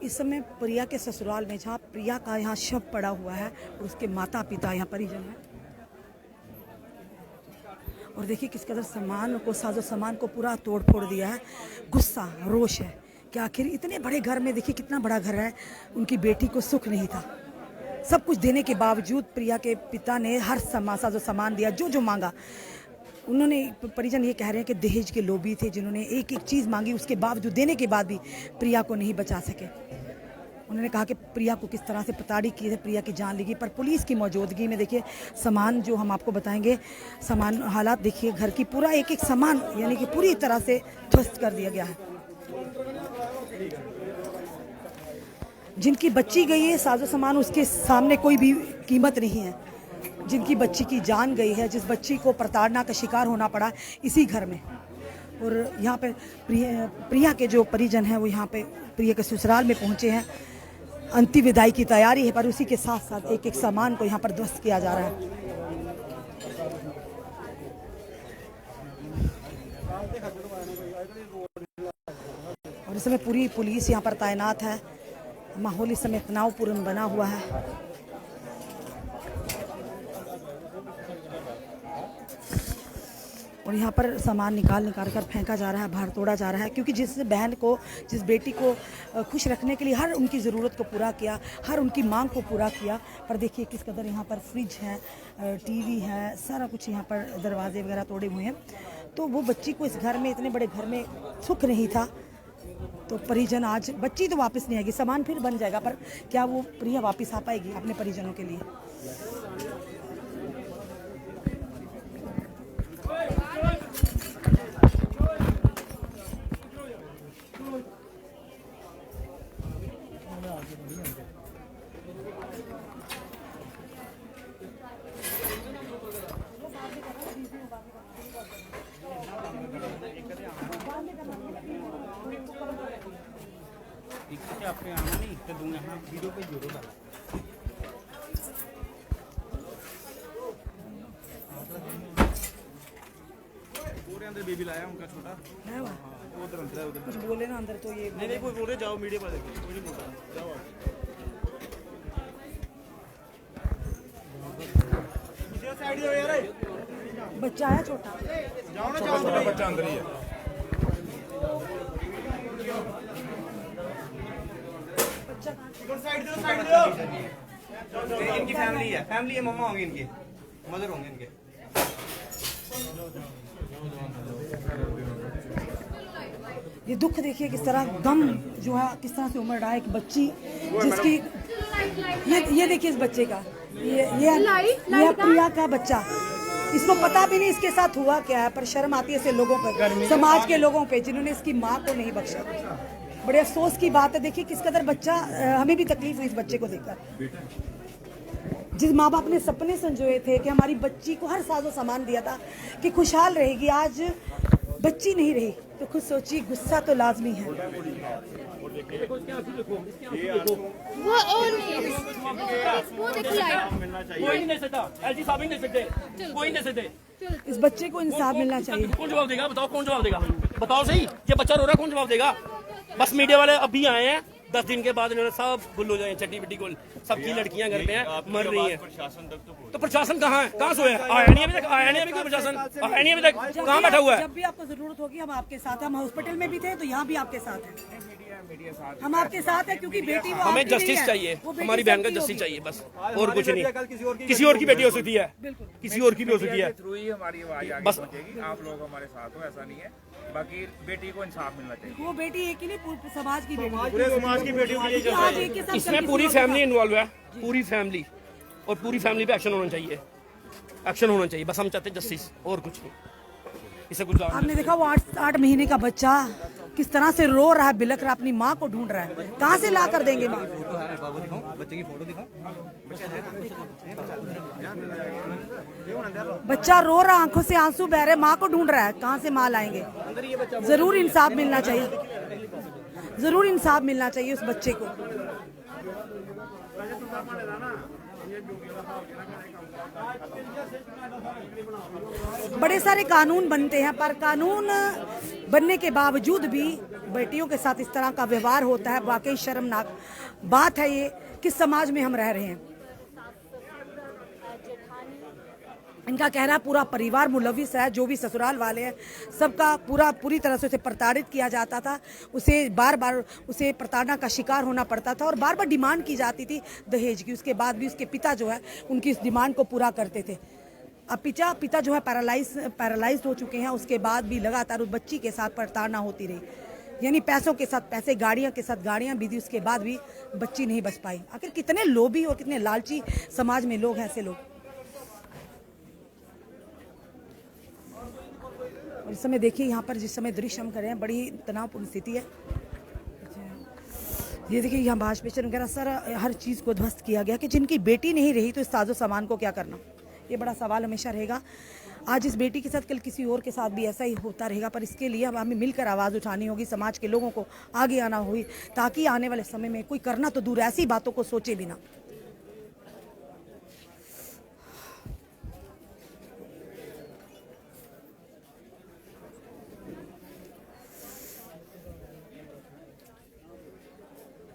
इस समय प्रिया के ससुराल में, जहाँ प्रिया का यहाँ शव पड़ा हुआ है और उसके माता पिता यहाँ परिजन हैं। और देखिए किस कदर सामान को, साजो सामान को पूरा तोड़ फोड़ दिया है। गुस्सा, रोष है कि आखिर इतने बड़े घर में, देखिए कितना बड़ा घर है, उनकी बेटी को सुख नहीं था। सब कुछ देने के बावजूद प्रिया के पिता ने हर साजो सामान दिया, जो जो मांगा। उन्होंने, परिजन ये कह रहे हैं कि दहेज के लोभी थे, जिन्होंने एक एक चीज़ मांगी, उसके बावजूद, देने के बाद भी प्रिया को नहीं बचा सके। उन्होंने कहा कि प्रिया को किस तरह से प्रताड़ित किए थे, प्रिया की जान लेगी। पर पुलिस की मौजूदगी में देखिए सामान, जो हम आपको बताएंगे सामान, हालात देखिए घर की, पूरा एक एक सामान यानी कि पूरी तरह से ध्वस्त कर दिया गया है। जिनकी बच्ची गई है, साजो सामान, उसके सामने कोई भी कीमत नहीं है। जिनकी बच्ची की जान गई है, जिस बच्ची को प्रताड़ना का शिकार होना पड़ा इसी घर में। और यहाँ पे प्रिया के जो परिजन हैं वो यहाँ पे प्रिया के ससुराल में पहुँचे हैं। अंतिम विदाई की तैयारी है, पर उसी के साथ साथ एक एक सामान को यहाँ पर ध्वस्त किया जा रहा है। और इस समय पूरी पुलिस यहाँ पर तैनात है। माहौल इस समय तनावपूर्ण बना हुआ है। और यहाँ पर सामान निकाल कर फेंका जा रहा है, बाहर तोड़ा जा रहा है, क्योंकि जिस बहन को, जिस बेटी को खुश रखने के लिए हर उनकी ज़रूरत को पूरा किया, हर उनकी मांग को पूरा किया। पर देखिए किस कदर यहाँ पर फ्रिज है, टीवी है, सारा कुछ यहाँ पर, दरवाजे वगैरह तोड़े हुए हैं। तो वो बच्ची को इस घर में, इतने बड़े घर में सुख नहीं था। तो परिजन, आज बच्ची तो वापस नहीं आएगी, सामान फिर बन जाएगा, पर क्या वो प्रिया वापस आ पाएगी अपने परिजनों के लिए? आपके आना नहीं तो दूंगा, हाँ वीडियो पे जरूर डाला। पूरे अंदर बेबी लाया उनका छोटा है वो? हाँ, उधर अंदर है, उधर कुछ बोले ना अंदर तो ये नहीं कोई बोल रहे, जाओ मीडिया पर देखो, कोई नहीं बोल रहा, जाओ आप साइड जाओ यार। बच्चा है छोटा, जाओ ना, जाओ, बच्चा अंदर ही है। साइड दो। इनकी फैमिली है, मम्मा होंगे, इनके मदर होंगे इनके। ये दुख देखिए किस तरह, गम जो है किस तरह से उमड़ रहा है। एक बच्ची जिसकी, ये देखिए इस बच्चे का, ये प्रिया का बच्चा, इसको पता भी नहीं इसके साथ हुआ क्या है, पर शर्म आती है ऐसे लोगों पर, समाज के लोगों पे, जिन्होंने इसकी माँ को नहीं बख्शा। बड़े अफसोस की बात है। देखिए किस कदर बच्चा, हमें भी तकलीफ हुई इस बच्चे को देखकर। जिस माँ बाप ने सपने संजोए थे कि हमारी बच्ची को हर साजो सामान दिया था कि खुशहाल रहेगी, आज बच्ची नहीं रही, तो खुद सोचिए गुस्सा तो लाजमी है। इस बच्चे को इंसाफ मिलना चाहिए। कौन जवाब देगा? बताओ कौन जवाब देगा? बताओ सही, ये बच्चा रो रहा है, कौन जवाब देगा? बस मीडिया वाले अभी आए हैं, 10 दिन के बाद इन्होंने सब गुल हो जाए, चट्टी बिट्टी गुल, सबकी लड़कियां घर पे हैं, मर रही हैं। तो प्रशासन कहाँ है? कहाँ सोया? आया नहीं अभी तक, आया नहीं अभी कोई प्रशासन, आया नहीं अभी तक, कहाँ बैठा हुआ है? जब भी आपको जरूरत होगी हम आपके साथ हैं। हम हॉस्पिटल में भी थे तो यहाँ भी आपके साथ हैं, हम आपके साथ हैं, क्योंकि बेटी वो हमें जस्टिस चाहिए, हमारी बहन का जस्टिस चाहिए, बस और कुछ नहीं। किसी और की बेटी हो सकती है, किसी और की भी हो सकती है, थ्रू ही हमारी आवाज आगे बस। पहुंचेगी। आप लोग हमारे साथ हो, ऐसा नहीं है। बाकी बेटी को इंसाफ मिलना चाहिए। वो बेटी एक ही नहीं, पूरे समाज की बेटी, पूरे समाज की बेटियों के लिए आज एक के साथ इसमें पूरी फैमिली इन्वॉल्व है, पूरी फैमिली, और पूरी फैमिली पे एक्शन होना चाहिए, एक्शन होना चाहिए। बस हम चाहते हैं जस्टिस, और कुछ नहीं, इसे कुछ। आपने देखा वो 8 महीने का बच्चा किस तरह से रो रहा है, बिलख रहा है, अपनी माँ को ढूंढ रहा है। कहाँ से ला कर देंगे माँ? बच्चे की फोटो दिखाओ। बच्चा रो रहा, आंखों से आंसू बह रहे, माँ को ढूंढ रहा है, कहाँ से माँ लाएंगे? जरूर इंसाफ मिलना चाहिए, जरूर इंसाफ मिलना चाहिए उस बच्चे को। बड़े सारे कानून बनते हैं, पर कानून बनने के बावजूद भी बेटियों के साथ इस तरह का व्यवहार होता है, वाकई शर्मनाक बात है। ये किस समाज में हम रह रहे हैं। इनका कहना है पूरा परिवार मुलविस है, जो भी ससुराल वाले हैं सबका पूरी तरह से उसे प्रताड़ित किया जाता था। उसे बार बार उसे प्रताड़ना का शिकार होना पड़ता था और बार बार डिमांड की जाती थी दहेज की। उसके बाद भी उसके पिता जो है उनकी इस डिमांड को पूरा करते थे। अब पिता जो है पैरालाइज हो चुके हैं, उसके बाद भी लगातार उस बच्ची के साथ प्रताड़ना होती रही। यानी पैसों के साथ पैसे, गाड़ियां के साथ गाड़ियां भी दी, उसके बाद भी बच्ची नहीं बच पाई। आखिर कितने लोभी और कितने लालची समाज में लोग हैं ऐसे लोग। और इस समय देखिए यहाँ पर जिस समय दृश्य हम कर रहे हैं, बड़ी तनावपूर्ण स्थिति है। ये देखिए यहाँ बाज पेशन वगैरह सर हर चीज़ को ध्वस्त किया गया कि जिनकी बेटी नहीं रही तो इस साजो सामान को क्या करना। ये बड़ा सवाल हमेशा रहेगा। आज इस बेटी के साथ कल किसी और के साथ भी ऐसा ही होता रहेगा, पर इसके लिए अब हमें मिलकर आवाज़ उठानी होगी। समाज के लोगों को आगे आना होगी ताकि आने वाले समय में कोई करना तो दूर ऐसी बातों को सोचे बिना।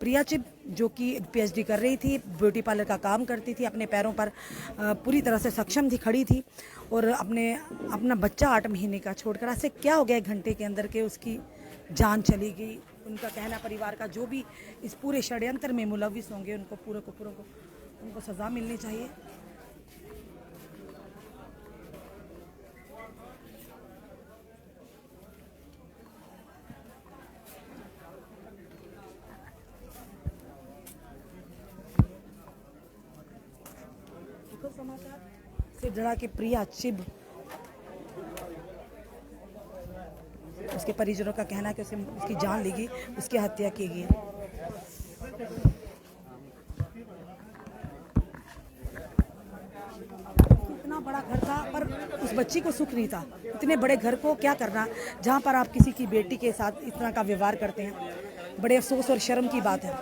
प्रिया चिब जो कि पीएचडी कर रही थी, ब्यूटी पार्लर का काम करती थी, अपने पैरों पर पूरी तरह से सक्षम थी, खड़ी थी और अपना बच्चा 8 महीने का छोड़कर ऐसे क्या हो गया 1 घंटे के अंदर के उसकी जान चली गई। उनका कहना परिवार का जो भी इस पूरे षड्यंत्र में मुलविस होंगे उनको पूरे को उनको सज़ा मिलनी चाहिए। समाचार से जुड़ा कि प्रिया चिब उसके परिजनों का कहना है कि उसकी जान ली गई, उसकी हत्या की गई। इतना बड़ा घर था पर उस बच्ची को सुख नहीं था। इतने बड़े घर को क्या करना जहां पर आप किसी की बेटी के साथ इस तरह का व्यवहार करते हैं। बड़े अफसोस और शर्म की बात है।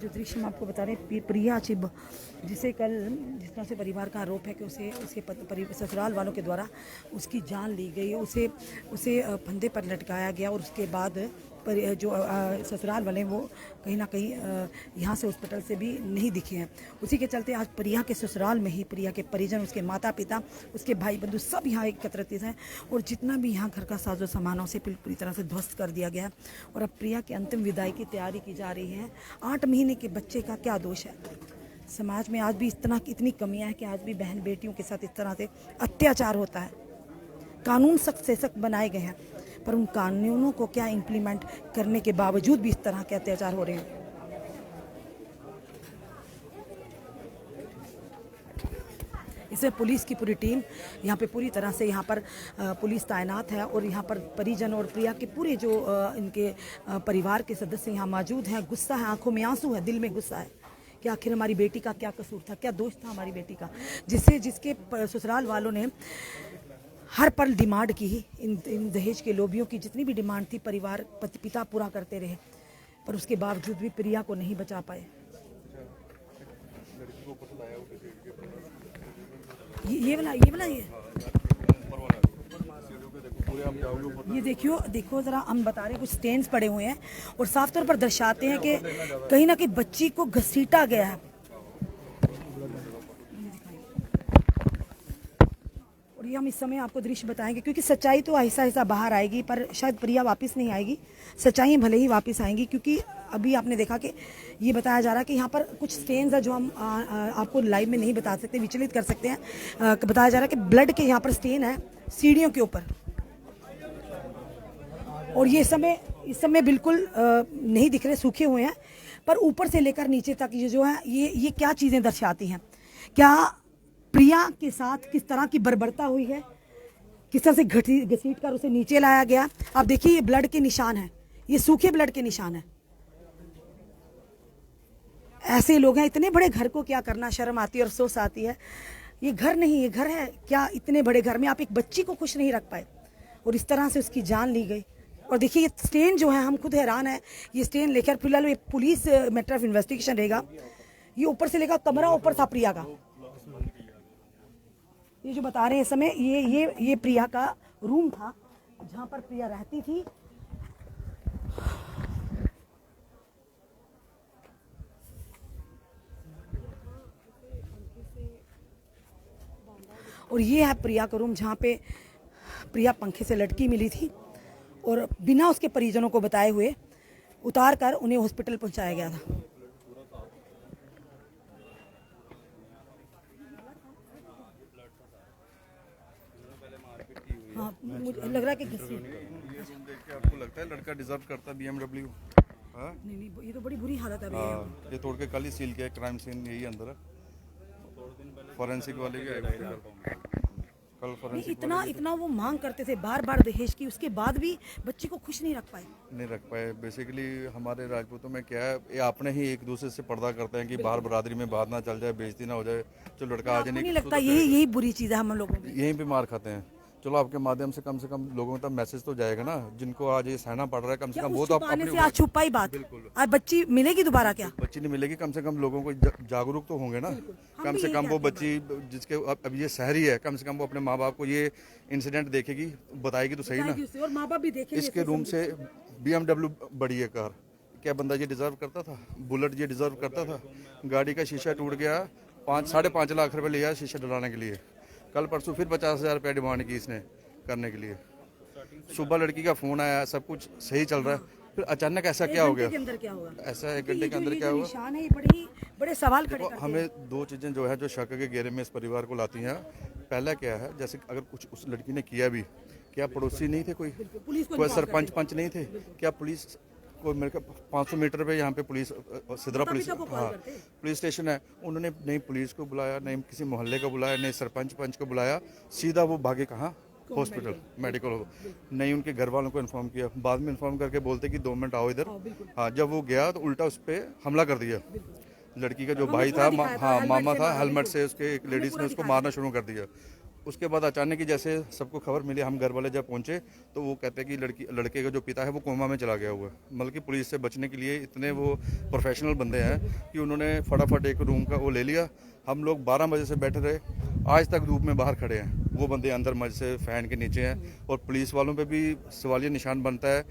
जो दृश्य हम आपको बता रहे हैं, प्रिया चिब, जिसे कल जिस तरह से परिवार का आरोप है कि उसे उसके ससुराल वालों के द्वारा उसकी जान ली गई, उसे फंदे पर लटकाया गया और उसके बाद जो ससुराल वाले वो कहीं ना कहीं यहाँ से हॉस्पिटल से भी नहीं दिखे हैं। उसी के चलते आज प्रिया के ससुराल में ही प्रिया के परिजन, उसके माता पिता, उसके भाई बंधु सब यहाँ एकत्रित हैं और जितना भी यहाँ घर का साजो सामान उसे पूरी तरह से ध्वस्त कर दिया गया है। और अब प्रिया की अंतिम विदाई की तैयारी की जा रही है। 8 महीने के बच्चे का क्या दोष है? समाज में आज भी इतनी कमियाँ हैं कि आज भी बहन बेटियों के साथ इस तरह से अत्याचार होता है। कानून सख्त से सख्त बनाए गए हैं पर उन कानूनों को क्या इम्प्लीमेंट करने के बावजूद भी इस तरह के अत्याचार हो रहे हैं। इसमें पुलिस की पूरी टीम यहाँ पे पूरी तरह से यहाँ पर पुलिस तैनात है और यहाँ पर परिजन और प्रिया के पूरे जो इनके परिवार के सदस्य यहाँ मौजूद हैं। गुस्सा है, आंखों में आंसू है, दिल में गुस्सा है कि आखिर हमारी बेटी का क्या कसूर था, क्या दोष था हमारी बेटी का, जिसके ससुराल वालों ने हर पल डिमांड की। इन दहेज के लोभियों की जितनी भी डिमांड थी परिवार पिता पूरा करते रहे पर उसके बावजूद भी प्रिया को नहीं बचा पाए। ये देखो जरा, हम बता रहे हैं कुछ स्टेन्स पड़े हुए हैं और साफ तौर पर दर्शाते हैं कि कहीं ना कहीं बच्ची को घसीटा गया है। और ये हम इस समय आपको दृश्य बताएंगे क्योंकि सच्चाई तो ऐसा ऐसा बाहर आएगी पर शायद प्रिया वापस नहीं आएगी। सच्चाई भले ही वापस आएंगी क्योंकि अभी आपने देखा कि ये बताया जा रहा है कि यहाँ पर कुछ स्टेन्स है जो हम आपको लाइव में नहीं बता सकते, विचलित कर सकते हैं। बताया जा रहा है कि ब्लड के यहाँ पर स्टेन है सीढ़ियों के ऊपर और ये इस समय बिल्कुल नहीं दिख रहे, सूखे हुए हैं पर ऊपर से लेकर नीचे तक ये जो है ये क्या चीज़ें दर्शाती हैं? क्या प्रिया के साथ किस तरह की बर्बरता हुई है, किस तरह से घसीट कर उसे नीचे लाया गया। आप देखिए ये ब्लड के निशान हैं, ये सूखे ब्लड के निशान हैं। ऐसे लोग हैं। इतने बड़े घर को क्या करना, शर्म आती है और अफसोस आती है। ये घर नहीं, ये घर है क्या? इतने बड़े घर में आप एक बच्ची को खुश नहीं रख पाए और इस तरह से उसकी जान ली गई। और देखिए ये स्टेन जो है, हम खुद हैरान है। ये स्टेन लेकर फिलहाल ये पुलिस मैटर ऑफ इन्वेस्टिगेशन रहेगा। ये ऊपर से लेकर कमरा ऊपर था प्रिया का। ये जो बता रहे हैं इस समय ये प्रिया का रूम था जहां पर प्रिया रहती थी। और ये है प्रिया का रूम जहाँ पे प्रिया पंखे से लटकी मिली थी और बिना उसके परिजनों को बताए हुए उतार कर उन्हें हॉस्पिटल पहुंचाया गया था। हाँ, मुझे लग रहा है कि आपको लगता है लड़का डिजर्व करता BMW? हाँ? नहीं, ये तो बड़ी बुरी हालत है। ये तोड़ के कल ही सील किया, क्राइम सीन यही अंदर है। फॉरेंसिक वाले कल फॉरेंसिक इतना वो मांग करते थे बार बार दहेज की, उसके बाद भी बच्ची को खुश नहीं रख पाए। बेसिकली हमारे राजपूतों में क्या है, ये अपने ही एक दूसरे से पर्दा करते हैं कि बाहर बरादरी में बात ना चल जाए, बेइज्जती ना हो जाए। जो लड़का आज नहीं लगता यही बुरी चीज़ है हम लोगों में। यहीं पे मार खाते हैं। चलो आपके माध्यम से कम लोगों तक मैसेज तो जाएगा ना, जिनको आज ये सहना पड़ रहा है। कम से कम वो तो अपने आज छुपाई बात, आज बच्ची मिलेगी दोबारा क्या? बच्ची नहीं मिलेगी, कम से कम लोगों को जागरूक तो होंगे ना। कम से कम वो बच्ची जिसके अब ये शहरी है, कम से कम वो अपने माँ बाप को ये इंसिडेंट देखेगी, बताएगी तो सही ना। और माँ बाप भी देखेंगे। इसके रूम से BMW बड़ी है कार, क्या बंदा ये डिजर्व करता था? बुलेट ये डिजर्व करता था? गाड़ी का शीशा टूट गया, 5-5.5 लाख रुपए लिया शीशा डलाने के लिए। कल परसों फिर 50,000 रुपये डिमांड की इसने करने के लिए। सुबह लड़की का फोन आया, सब कुछ सही चल रहा है, फिर अचानक ऐसा क्या हो गया? ऐसा 1 घंटे के अंदर क्या हुआ? निशान है, बड़े सवाल खड़े करते हैं। हमें 2 चीजें जो है जो शक के घेरे में इस परिवार को लाती हैं। पहला क्या है, जैसे अगर कुछ उस लड़की ने किया भी, क्या पड़ोसी नहीं थे, कोई सरपंच पंच नहीं थे? क्या पुलिस को मेरे को 500 मीटर पे यहाँ पे पुलिस सिदरा पुलिस स्टेशन है, उन्होंने नहीं पुलिस को बुलाया, नहीं किसी मोहल्ले को बुलाया, नहीं सरपंच पंच को बुलाया, सीधा वो भागे कहाँ? Hospital, medical. नहीं उनके घर वालों को इन्फॉर्म किया, बाद में इन्फॉर्म करके बोलते कि 2 मिनट आओ इधर। हाँ, जब वो गया तो उल्टा उस पर हमला कर दिया। लड़की का जो भाई था, हाँ मामा था, हेलमेट से उसके एक लेडीज ने उसको मारना शुरू कर दिया। उसके बाद अचानक ही जैसे सबको खबर मिली, हम घर वाले जब पहुंचे तो वो कहते हैं कि लड़के का जो पिता है वो कोमा में चला गया हुआ है। मतलब कि पुलिस से बचने के लिए इतने वो प्रोफेशनल बंदे हैं कि उन्होंने फटाफट एक रूम का वो ले लिया। हम लोग 12 बजे से बैठे रहे, आज तक धूप में बाहर खड़े हैं। वो बंदे अंदर मजे से फैन के नीचे हैं और पुलिस वालों पे भी सवालिया निशान बनता है।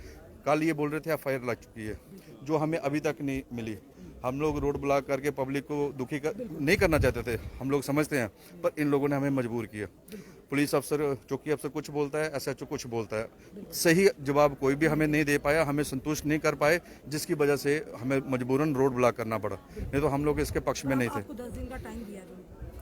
कल ये बोल रहे थे FIR लग चुकी है, जो हमें अभी तक नहीं मिली। हम लोग रोड ब्लॉक करके पब्लिक को दुखी नहीं करना चाहते थे, हम लोग समझते हैं, पर इन लोगों ने हमें मजबूर किया। पुलिस अफसर, चौकी अफसर कुछ बोलता है, SHO कुछ बोलता है, सही जवाब कोई भी हमें नहीं दे पाया, हमें संतुष्ट नहीं कर पाए, जिसकी वजह से हमें मजबूरन रोड ब्लॉक करना पड़ा। नहीं तो हम लोग इसके पक्ष में नहीं थे। आपको 10 दिन का टाइम दिया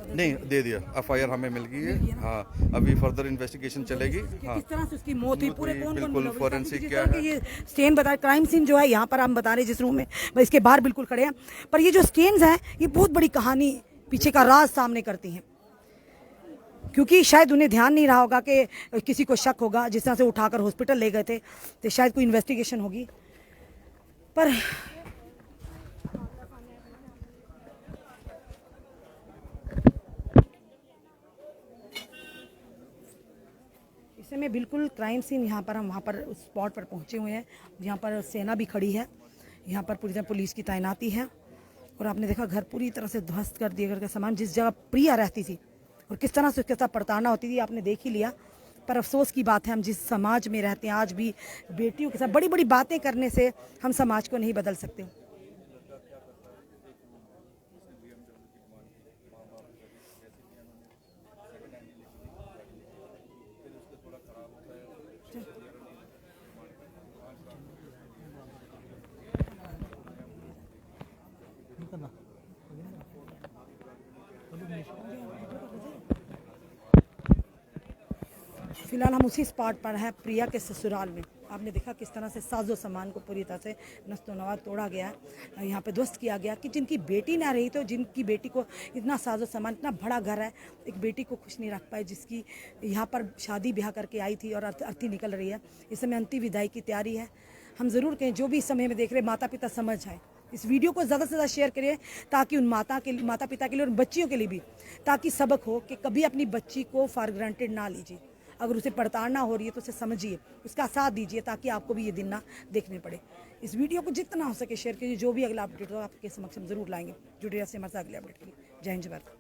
नहीं दे दिया, FIR हमें मिल गई है। हाँ, अभी फर्दर इन्वेस्टिगेशन चलेगी। हाँ, किस तरह से उसकी मौत हुई, पूरे कौन बिल्कुल फोरेंसिक क्या है। ये स्टेन बता, क्राइम सीन जो है यहाँ पर हम बता रहे हैं जिस रूम में, इसके बाहर बिल्कुल खड़े हैं, पर ये जो स्टेन्स हैं ये बहुत बड़ी कहानी पीछे का राज सामने करती हैं। क्योंकि शायद उन्हें ध्यान नहीं रहा होगा कि किसी को शक होगा, जिस तरह से उठाकर हॉस्पिटल ले गए थे तो शायद कोई इन्वेस्टिगेशन होगी। पर इस समय बिल्कुल क्राइम सीन यहाँ पर, हम वहाँ पर उस स्पॉट पर पहुँचे हुए हैं जहाँ पर सेना भी खड़ी है, यहाँ पर पूरी तरह पुलिस की तैनाती है। और आपने देखा घर पूरी तरह से ध्वस्त कर दिया, घर का सामान जिस जगह प्रिया रहती थी और किस तरह से उसके साथ प्रताड़ना होती थी आपने देख ही लिया। पर अफसोस की बात है, हम जिस समाज में रहते हैं आज भी बेटियों के साथ बड़ी बड़ी बातें करने से हम समाज को नहीं बदल सकते। फिलहाल हम उसी स्पॉट पर हैं, प्रिया के ससुराल में। आपने देखा किस तरह से साजो सामान को पूरी तरह से नस्तो नवा तोड़ा गया, यहाँ पे ध्वस्त किया गया कि जिनकी बेटी ना रही, तो जिनकी बेटी को इतना साजो सामान, इतना बड़ा घर है, एक बेटी को खुश नहीं रख पाए, जिसकी यहाँ पर शादी ब्याह करके आई थी और अर्थी निकल रही है। इस समय अंतिम विदाई की तैयारी है। हम ज़रूर कहें जो भी इस समय में देख रहे माता पिता समझ आए, इस वीडियो को ज़्यादा से ज़्यादा शेयर करिए ताकि उन माता पिता के लिए और बच्चियों के लिए भी ताकि सबक हो कि कभी अपनी बच्ची को फॉर ग्रांटेड ना लीजिए। अगर उसे प्रताड़ना हो रही है तो उसे समझिए, उसका साथ दीजिए ताकि आपको भी ये दिन ना देखने पड़े। इस वीडियो को जितना हो सके शेयर कीजिए। जो भी अगला अपडेट हो आपके समक्ष हम जरूर लाएंगे। जुड़े रहिए हमारे साथ अगले अपडेट के लिए। जय हिंद, जय भारत।